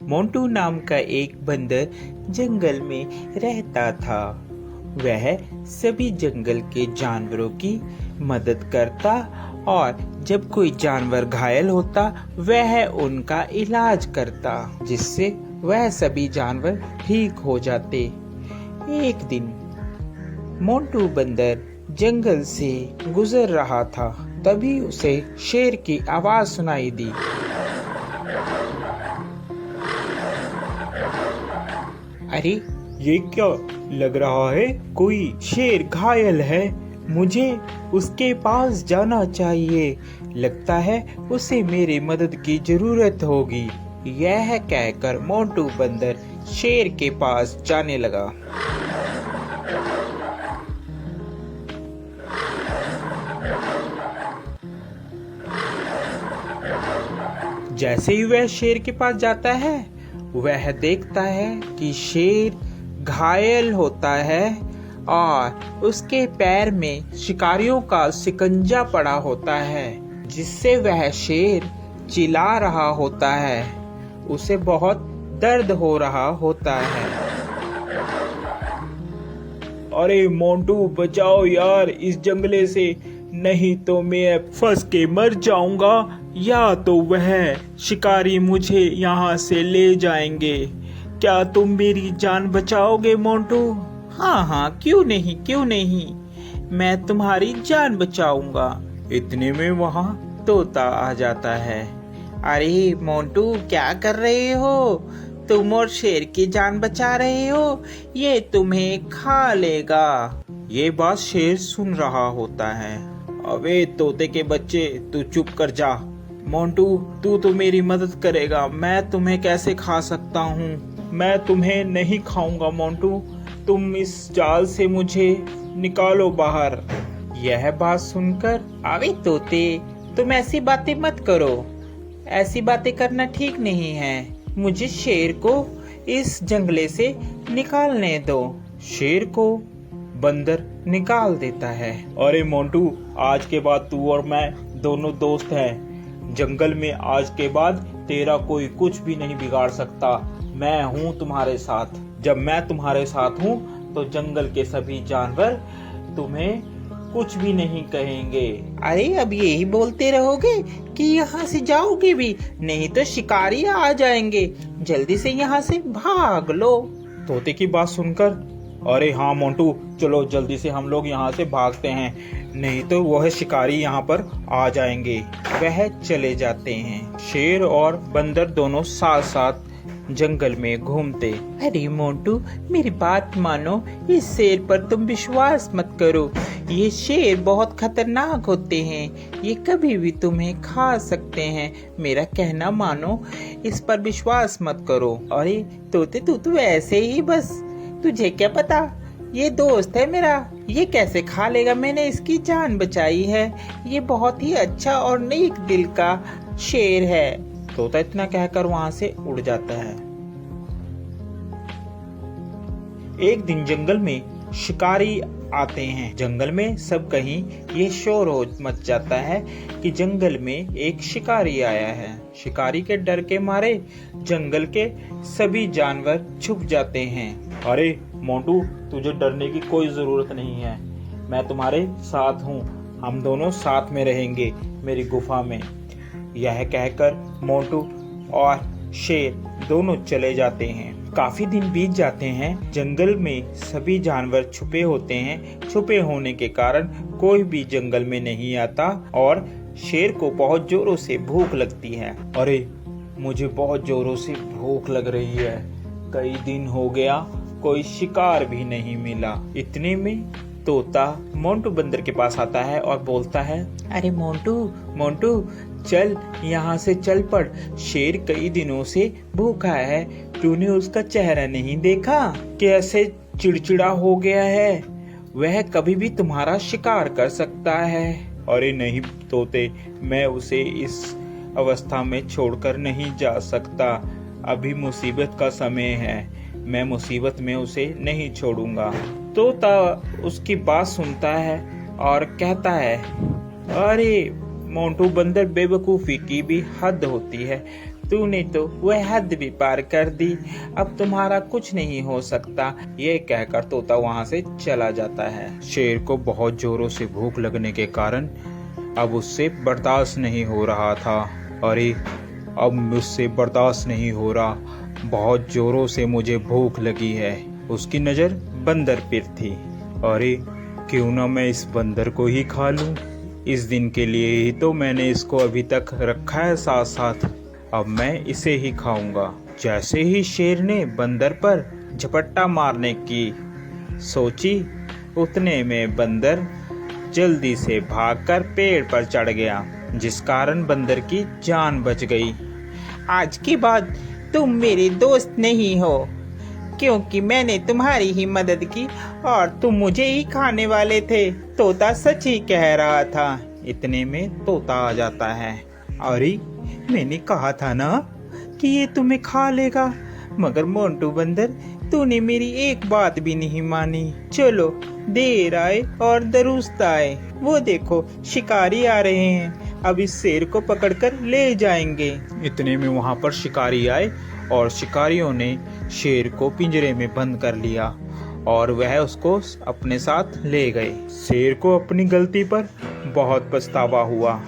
मोंटू नाम का एक बंदर जंगल में रहता था। वह सभी जंगल के जानवरों की मदद करता और जब कोई जानवर घायल होता वह उनका इलाज करता, जिससे वह सभी जानवर ठीक हो जाते। एक दिन मोंटू बंदर जंगल से गुजर रहा था, तभी उसे शेर की आवाज सुनाई दी। अरे ये क्या लग रहा है, कोई शेर घायल है, मुझे उसके पास जाना चाहिए, लगता है उसे मेरी मदद की जरूरत होगी। यह कहकर मोंटू बंदर शेर के पास जाने लगा। जैसे ही वह शेर के पास जाता है वह देखता है कि शेर घायल होता है और उसके पैर में शिकारियों का शिकंजा पड़ा होता है, जिससे वह शेर चिल्ला रहा होता है। उसे बहुत दर्द हो रहा होता है। अरे मोंटू बचाओ यार इस जंगले से, नहीं तो मैं फंस के मर जाऊंगा या तो वह शिकारी मुझे यहाँ से ले जाएंगे। क्या तुम मेरी जान बचाओगे मोंटू? हाँ, क्यों नहीं, मैं तुम्हारी जान बचाऊंगा। इतने में वहाँ तोता आ जाता है। अरे मोंटू क्या कर रहे हो? तुम और शेर की जान बचा रहे हो, ये तुम्हें खा लेगा। ये बात शेर सुन रहा होता है। अबे तोते के बच्चे, तू चुप कर जा। मोंटू तू तो मेरी मदद करेगा, मैं तुम्हें कैसे खा सकता हूँ? मैं तुम्हें नहीं खाऊंगा मोंटू, तुम इस जाल से मुझे निकालो बाहर। यह बात सुनकर, अबे तोते तुम ऐसी बातें मत करो, ऐसी बातें करना ठीक नहीं है। मुझे शेर को इस जंगले से निकालने दो। शेर को बंदर निकाल देता है। अरे मोंटू, आज के बाद तू और मैं दोनों दोस्त हैं। जंगल में आज के बाद तेरा कोई कुछ भी नहीं बिगाड़ सकता। मैं हूँ तुम्हारे साथ। जब मैं तुम्हारे साथ हूँ तो जंगल के सभी जानवर तुम्हें कुछ भी नहीं कहेंगे। अरे अब यही बोलते रहोगे कि यहाँ से जाओगे भी, नहीं तो शिकारी आ जाएंगे। जल्दी से यहाँ से भाग लो। तोते की बात सुनकर, अरे हाँ मोंटू, चलो जल्दी से हम लोग यहाँ से भागते हैं, नहीं तो वह शिकारी यहाँ पर आ जाएंगे। वह चले जाते हैं। शेर और बंदर दोनों साथ साथ जंगल में घूमते। अरे मोंटू मेरी बात मानो, इस शेर पर तुम विश्वास मत करो। ये शेर बहुत खतरनाक होते हैं, ये कभी भी तुम्हें खा सकते हैं। मेरा कहना मानो, इस पर विश्वास मत करो। अरे तोते तू तो ऐसे ही बस, तुझे क्या पता, ये दोस्त है मेरा, ये कैसे खा लेगा, मैंने इसकी जान बचाई है। ये बहुत ही अच्छा और नेक दिल का शेर है। तोता इतना कहकर वहाँ से उड़ जाता है। एक दिन जंगल में शिकारी आते हैं। जंगल में सब कहीं ये शोर हो मच जाता है कि जंगल में एक शिकारी आया है। शिकारी के डर के मारे जंगल के सभी जानवर छुप जाते हैं। अरे मोंटू, तुझे डरने की कोई जरूरत नहीं है, मैं तुम्हारे साथ हूँ, हम दोनों साथ में रहेंगे मेरी गुफा में। यह कहकर मोंटू और शेर दोनों चले जाते हैं। काफी दिन बीत जाते हैं। जंगल में सभी जानवर छुपे होते हैं। छुपे होने के कारण कोई भी जंगल में नहीं आता और शेर को बहुत जोरों से भूख लगती है। अरे मुझे बहुत जोरों से भूख लग रही है, कई दिन हो गया कोई शिकार भी नहीं मिला। इतने में तोता मोंटू बंदर के पास आता है और बोलता है, अरे मोंटू चल यहाँ से चल पड़, शेर कई दिनों से भूखा है, तूने उसका चेहरा नहीं देखा, कैसे चिड़चिड़ा हो गया है, वह कभी भी तुम्हारा शिकार कर सकता है। अरे नहीं तोते, मैं उसे इस अवस्था में छोड़कर नहीं जा सकता, अभी मुसीबत का समय है, मैं मुसीबत में उसे नहीं छोड़ूंगा। तोता उसकी बात सुनता है और कहता है, अरे मोंटू बंदर, बेवकूफी की भी हद होती है, तूने तो वह हद भी पार कर दी, अब तुम्हारा कुछ नहीं हो सकता। ये कहकर तोता वहाँ से चला जाता है। शेर को बहुत जोरों से भूख लगने के कारण अब उससे बर्दाश्त नहीं हो रहा था। अरे अब मुझसे बर्दाश्त नहीं हो रहा, बहुत जोरों से मुझे भूख लगी है। उसकी नज़र बंदर पर थी। अरे क्यों ना मैं इस बंदर को ही खा लूं। इस दिन के लिए ही तो मैंने इसको अभी तक रखा है साथ साथ, अब मैं इसे ही खाऊंगा। जैसे ही शेर ने बंदर पर झपट्टा मारने की सोची, उतने में बंदर जल्दी से भागकर पेड़ पर चढ़ गया, जिस कारण बंदर की जान बच गई। आज के बाद तुम मेरे दोस्त नहीं हो, क्योंकि मैंने तुम्हारी ही मदद की और तुम मुझे ही खाने वाले थे। तोता सच ही कह रहा था। इतने में तोता आ जाता है। अरे मैंने कहा था ना कि ये तुम्हें खा लेगा, मगर मोंटू बंदर तूने मेरी एक बात भी नहीं मानी। चलो देर आए और दुरुस्त आए, वो देखो शिकारी आ रहे हैं, अब इस शेर को पकड़कर ले जाएंगे। इतने में वहां पर शिकारी आए और शिकारियों ने शेर को पिंजरे में बंद कर लिया और वह उसको अपने साथ ले गए। शेर को अपनी गलती पर बहुत पछतावा हुआ।